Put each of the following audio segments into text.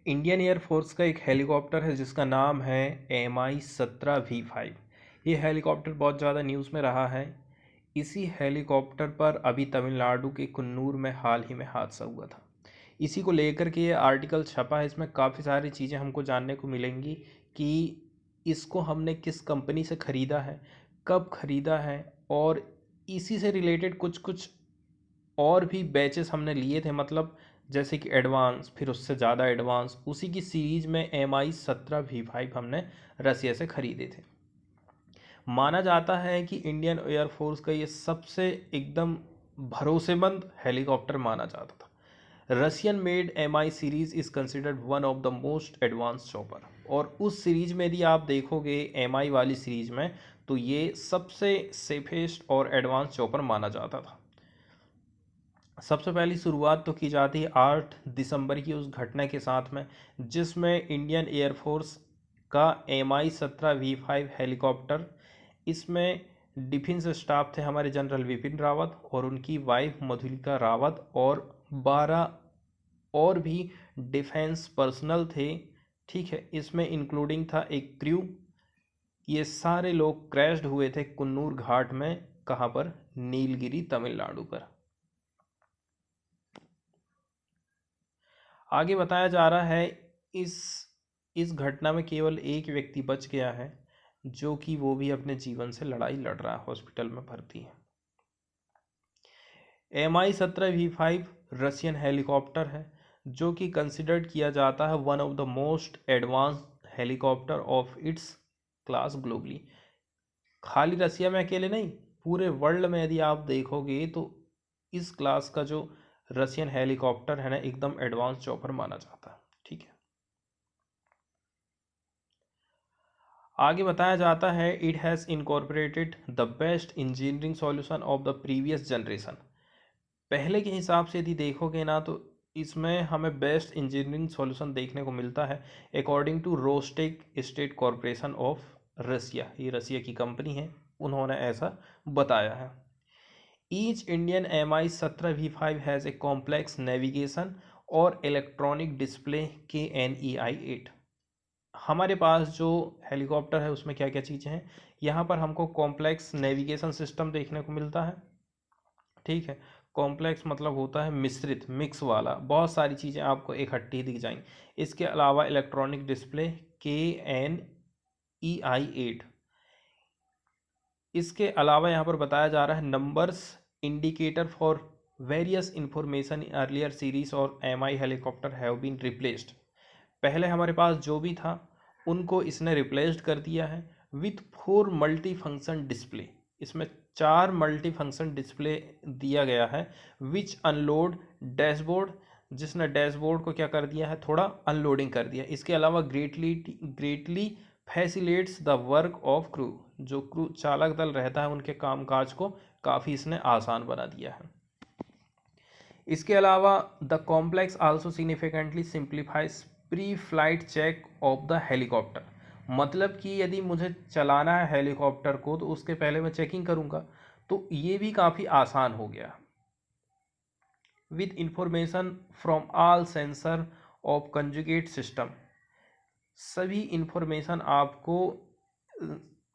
Indian air force का एक helicopter है जिसका नाम है Mi-17V5। ये हेलीकॉप्टर बहुत ज़्यादा न्यूज़ में रहा है। इसी हेलीकॉप्टर पर अभी तमिलनाडु के कुन्नूर में हाल ही में हादसा हुआ था। इसी को लेकर के ये आर्टिकल छपा है। इसमें काफ़ी सारी चीज़ें हमको जानने को मिलेंगी कि इसको हमने किस कंपनी से ख़रीदा है, कब ख़रीदा है, और इसी से रिलेटेड कुछ कुछ और भी बैचेस हमने लिए थे, मतलब जैसे कि एडवांस, फिर उससे ज़्यादा एडवांस, उसी की सीरीज़ में Mi-17V5 हमने रसिया से ख़रीदे थे। माना जाता है कि इंडियन एयरफोर्स का ये सबसे एकदम भरोसेमंद हेलीकॉप्टर माना जाता था। Russian made Mi series is considered one of the most advance chopper, और उस सीरीज़ में यदि आप देखोगे Mi वाली सीरीज़ में, तो ये सबसे सेफेस्ट और एडवांस चॉपर माना जाता था। सबसे पहली शुरुआत तो की जाती है 8 दिसंबर की उस घटना के साथ में, जिसमें इंडियन एयरफोर्स का Mi-17V5 हेलीकॉप्टर, इसमें डिफेंस स्टाफ थे हमारे जनरल विपिन रावत और उनकी वाइफ मधुलिका रावत, और 12 और भी डिफेंस पर्सनल थे। ठीक है, इसमें इंक्लूडिंग था एक क्रू। ये सारे लोग क्रैश्ड हुए थे कुन्नूर घाट में। कहाँ पर? नीलगिरी, तमिलनाडु पर। आगे बताया जा रहा है इस इस घटना में केवल एक व्यक्ति बच गया है, जो कि वो भी अपने जीवन से लड़ाई लड़ रहा है, हॉस्पिटल में भर्ती है। Mi-17V5 रशियन हेलीकॉप्टर है जो कि कंसिडर्ड किया जाता है one of the most advance helicopter of its class globally. खाली रसिया में अकेले नहीं, पूरे वर्ल्ड में यदि आप देखोगे तो इस क्लास का जो रशियन हेलीकॉप्टर है ना, एकदम एडवांस चॉपर माना जाता है। ठीक है, आगे बताया जाता है it has incorporated the best engineering solution of the previous generation. पहले के हिसाब से यदि देखोगे ना, तो इसमें हमें बेस्ट इंजीनियरिंग सॉल्यूशन देखने को मिलता है according to Rostec state corporation of Russia. ये रसिया की कंपनी है, उन्होंने ऐसा बताया है। Each Indian Mi-17V5 has a complex navigation और इलेक्ट्रॉनिक डिस्प्ले KNEI-8। हमारे पास जो हेलीकॉप्टर है उसमें क्या क्या चीज़ें हैं, यहाँ पर हमको कॉम्प्लेक्स नेविगेशन सिस्टम देखने को मिलता है। ठीक है, कॉम्प्लेक्स मतलब होता है मिश्रित, मिक्स वाला, बहुत सारी चीज़ें आपको इकट्ठी दिख जाएंगी। इसके अलावा इलेक्ट्रॉनिक डिस्प्ले KNEI-8। इसके अलावा यहाँ पर बताया जा रहा है numbers indicator for various information earlier series और Mi helicopter have been replaced. पहले हमारे पास जो भी था उनको इसने रिप्लेस्ड कर दिया है विथ 4 मल्टी फंक्शन डिस्प्ले। इसमें 4 मल्टी फंक्शन डिस्प्ले दिया गया है विच अनलोड डैशबोर्ड, जिसने डैशबोर्ड को क्या कर दिया है, थोड़ा अनलोडिंग कर दिया। इसके अलावा greatly facilitates the work of crew, जो क्रू चालक दल रहता है उनके कामकाज को काफ़ी इसने आसान बना दिया है। इसके अलावा the complex also significantly simplifies pre flight check of the helicopter. मतलब कि यदि मुझे चलाना है हेलीकॉप्टर को तो उसके पहले मैं चेकिंग करूंगा, तो ये भी काफ़ी आसान हो गया। With information from all sensor of conjugate system, सभी इंफॉर्मेशन आपको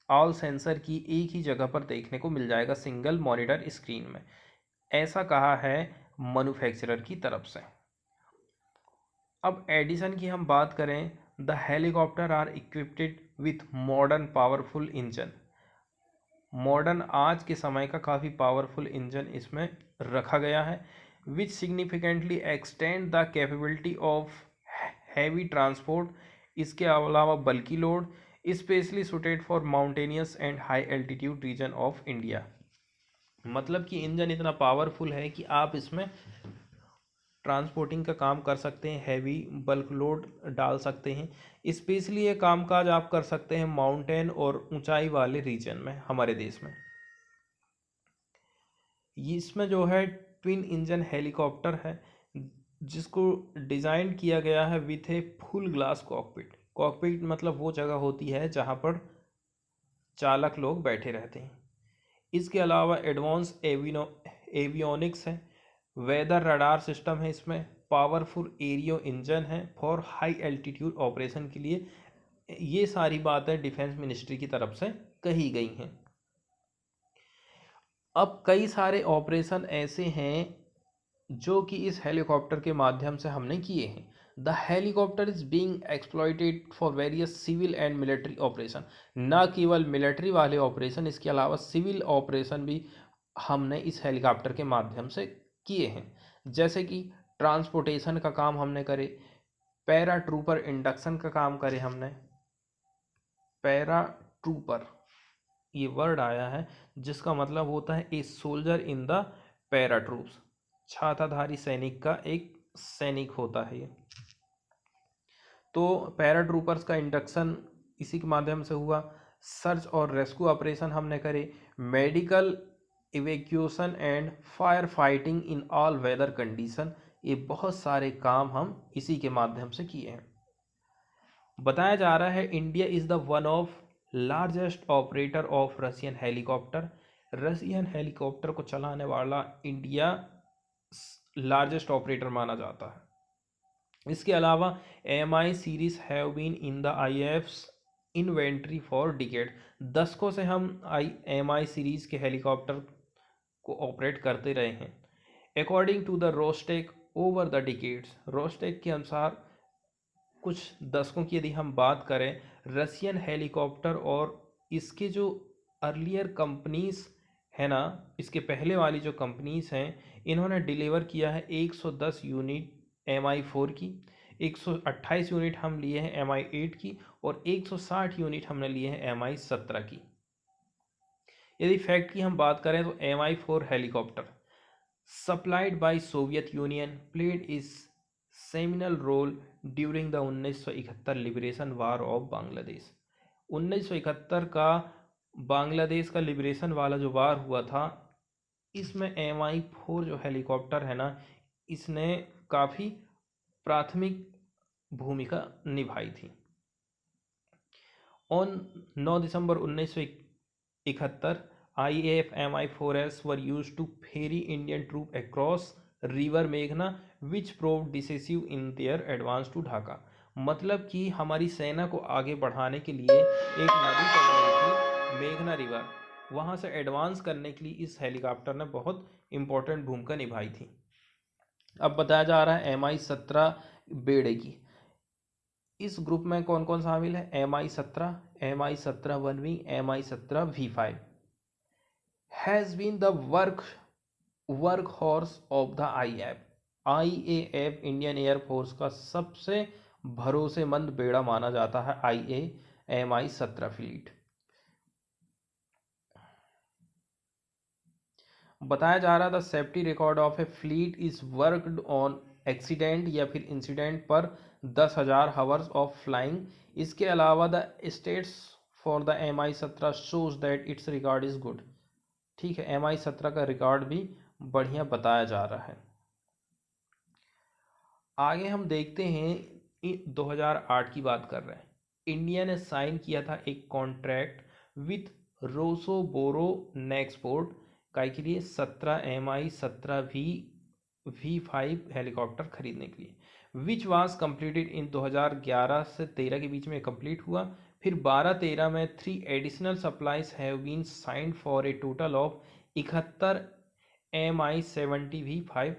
ऑल सेंसर की एक ही जगह पर देखने को मिल जाएगा, सिंगल मॉनिटर स्क्रीन में। ऐसा कहा है मैन्युफैक्चरर की तरफ से। अब एडिशन की हम बात करें, the helicopter are equipped with modern powerful engine. Modern आज के समय का काफ़ी पावरफुल इंजन इसमें रखा गया है, which significantly extend the capability of heavy transport. इसके अलावा बल्कि load, specially suited for mountainous and high altitude region of India. मतलब कि इंजन इतना पावरफुल है कि आप इसमें ट्रांसपोर्टिंग का काम कर सकते हैं, हैवी बल्क लोड डाल सकते हैं। स्पेशली ये कामकाज आप कर सकते हैं माउंटेन और ऊंचाई वाले रीजन में हमारे देश में। इसमें जो है ट्विन इंजन हेलीकॉप्टर है जिसको डिज़ाइन किया गया है with a full glass cockpit. Cockpit मतलब वो जगह होती है जहाँ पर चालक लोग बैठे रहते हैं। इसके अलावा एडवांस एवियोनिक्स है, वेदर रडार सिस्टम है इसमें, पावरफुल एरियो इंजन है फॉर हाई एल्टीट्यूड ऑपरेशन के लिए। ये सारी बातें डिफेंस मिनिस्ट्री की तरफ से कही गई हैं। अब कई सारे ऑपरेशन ऐसे हैं जो कि इस हेलीकॉप्टर के माध्यम से हमने किए हैं। The helicopter is being exploited for various civil and military operation. न केवल मिलिट्री वाले ऑपरेशन, इसके अलावा सिविल ऑपरेशन भी हमने इस हेलीकॉप्टर के माध्यम से किए हैं। जैसे कि ट्रांसपोर्टेशन का काम हमने करे, पैरा ट्रूपर इंडक्शन का काम करे हमने। पैरा ट्रूपर ये वर्ड आया है जिसका मतलब होता है a soldier in the para troops, छाताधारी सैनिक का एक सैनिक होता है ये। तो पैरा ट्रूपर्स का इंडक्शन इसी के माध्यम से हुआ। सर्च और रेस्क्यू ऑपरेशन हमने करे, medical evacuation and fire fighting in all weather condition, ये बहुत सारे काम हम इसी के माध्यम से किए हैं। बताया जा रहा है India is the one of largest operator of Russian helicopter. Russian helicopter को चलाने वाला इंडिया लार्जेस्ट ऑपरेटर माना जाता है। इसके अलावा MI series have been in the IAF's inventory for decade. दशकों से हम MI सीरीज के हेलीकॉप्टर को ऑपरेट करते रहे हैं। According to the Rostec over the decades, Rostec के अनुसार कुछ दशकों की यदि हम बात करें, रशियन हेलीकॉप्टर और इसके जो अर्लियर कंपनीज है ना, इसके पहले वाली जो कंपनीज हैं, इन्होंने डिलीवर किया है 110 यूनिट MI4 की, 128 यूनिट हम लिए हैं MI8 की, और 160 यूनिट हमने लिए हैं MI17 की। यदि फैक्ट की हम बात करें तो MI4 helicopter supplied by Soviet Union played is seminal role during the 1971 liberation war of Bangladesh. 1971 का बांग्लादेश का लिबरेशन वाला जो वार हुआ था, इसमें MI4 जो हेलीकॉप्टर है ना, इसने काफ़ी प्राथमिक भूमिका निभाई थी। On 9 December 1971 IAF MI4s were used to ferry Indian troops across river मेघना which prove decisive in their advance to Dhaka. मतलब कि हमारी सेना को आगे बढ़ाने के लिए एक नदी पकड़ी थी मेघना रिवर, वहाँ से एडवांस करने के लिए इस हेलीकॉप्टर ने बहुत इंपॉर्टेंट भूमिका निभाई थी। अब बताया जा रहा है MI17 बेड़े की। इस ग्रुप में कौन कौन शामिल है? MI17, MI17 1V, MI17 V5 has been the work horse of the IAF Indian air force का सबसे भरोसेमंद बेड़ा माना जाता है MI17 फ्लीट। बताया जा रहा था safety record of A fleet is worked on accident या फिर इंसिडेंट पर 10,000 हावर्स ऑफ फ्लाइंग। इसके अलावा the states for the MI17 shows that it's record is good. ठीक है, MI17 का रिकॉर्ड भी बढ़िया बताया जा रहा है। आगे हम देखते हैं 2008 की बात कर रहे हैं। इंडिया ने साइन किया था एक कॉन्ट्रैक्ट विथ रोसोबोरो नेक्सपोर्ट का के लिए 17 MI17 V5 हेलीकॉप्टर खरीदने के लिए, विच वाज कंप्लीटेड इन 2011 से 13 के बीच में कंप्लीट हुआ। फिर 12-13 में 3 additional supplies have been signed for a total of 71 MI70 V5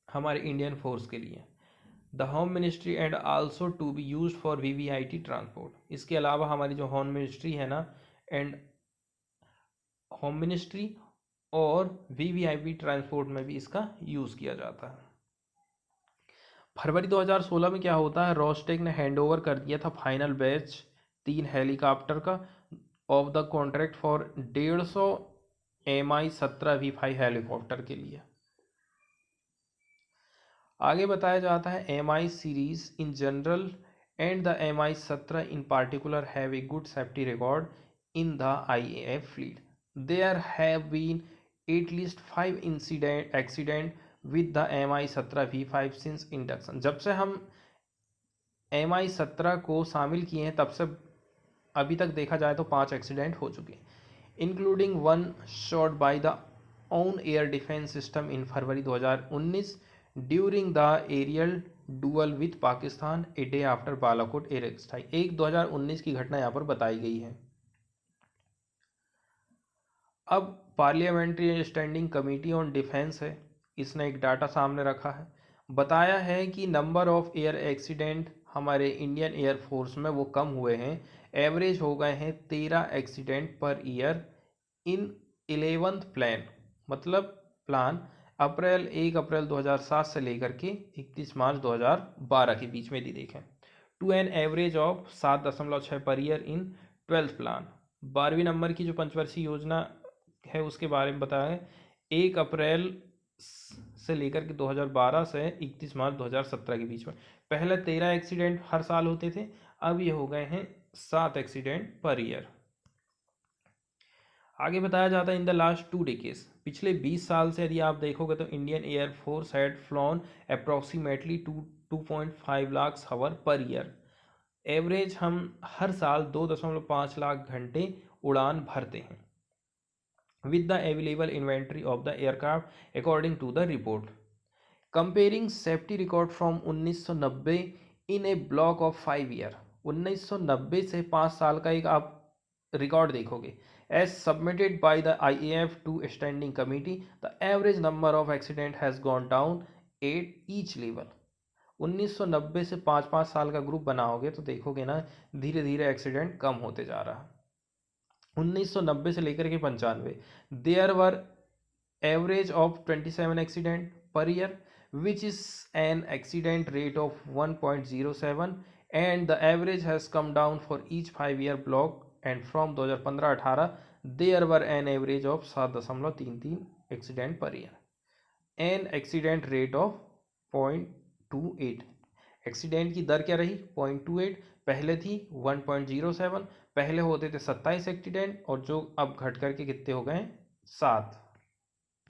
हमारे इंडियन फोर्स के लिए। The home ministry and also to be use for VVIP transport. इसके अलावा हमारी जो होम मिनिस्ट्री है ना, एंड होम मिनिस्ट्री और VVIP ट्रांसपोर्ट में भी इसका यूज़ किया जाता है। फरवरी 2016 में क्या होता है, रोस्टेक ने हैंडओवर कर दिया था फाइनल बैच 3 हेलीकॉप्टर का of the contract for 150 MI17 V5 helicopter के लिए। आगे बताया जाता है MI series in general and the MI17 in particular have a good safety record in the IAF fleet. There have been at least 5 accident with the MI17 V5 since induction. जब से हम MI17 को शामिल किए हैं तब से अभी तक देखा जाए तो 5 एक्सीडेंट हो चुके हैं, including 1 shot by the own air defence system in February 2019 during the aerial duel with Pakistan a day after Balakot air strike. एक 2019 की घटना यहाँ पर बताई गई है। अब parliamentary standing committee on defence है, इसने एक डाटा सामने रखा है, बताया है कि नंबर ऑफ एयर एक्सीडेंट हमारे इंडियन एयरफोर्स में वो कम हुए हैं, एवरेज हो गए हैं 13 accident per year in 11th plan, मतलब प्लान 1 अप्रैल 2007 से लेकर के 31 मार्च 2012 के बीच में यदि देखें, to N average of 7.6 per year in 12th plan. 12वीं नंबर की जो पंचवर्षीय योजना है उसके बारे में बताया है, 1 अप्रैल से लेकर के 2012 से 31 मार्च 2017 के बीच में। पहले 13 एक्सीडेंट हर साल होते थे, अब ये हो गए हैं 7 एक्सीडेंट पर ईयर। आगे बताया जाता है इन द लास्ट 2 डेकेड्स, पिछले 20 साल से यदि आप देखोगे तो Indian air force had flown approximately 2.5 lakh hour per year. Average हम हर साल 2.5 लाख घंटे उड़ान भरते हैं with the available inventory of the aircraft according to the report. Comparing safety record from 1990 in a block of 5 year, 1990 से 5 साल का एक आप रिकॉर्ड देखोगे, as submitted by the IAF to standing committee, the average number of accident has gone down at each level. 1990 से 5-5 साल का group बनाओगे तो देखोगे ना धीरे धीरे एक्सीडेंट कम होते जा रहा है। 1990 से लेकर के 95 there were average of 27 accident per year which is an accident rate of 1.07 and the average has come down for each 5 year block and from 2015-18 there were an average of 7.33 accident per year. An accident rate of 0.28, accident की दर क्या रही 0.28, पहले थी 1.07, पहले होते थे 27 accident और जो अब घट करके कितने हो गए 7।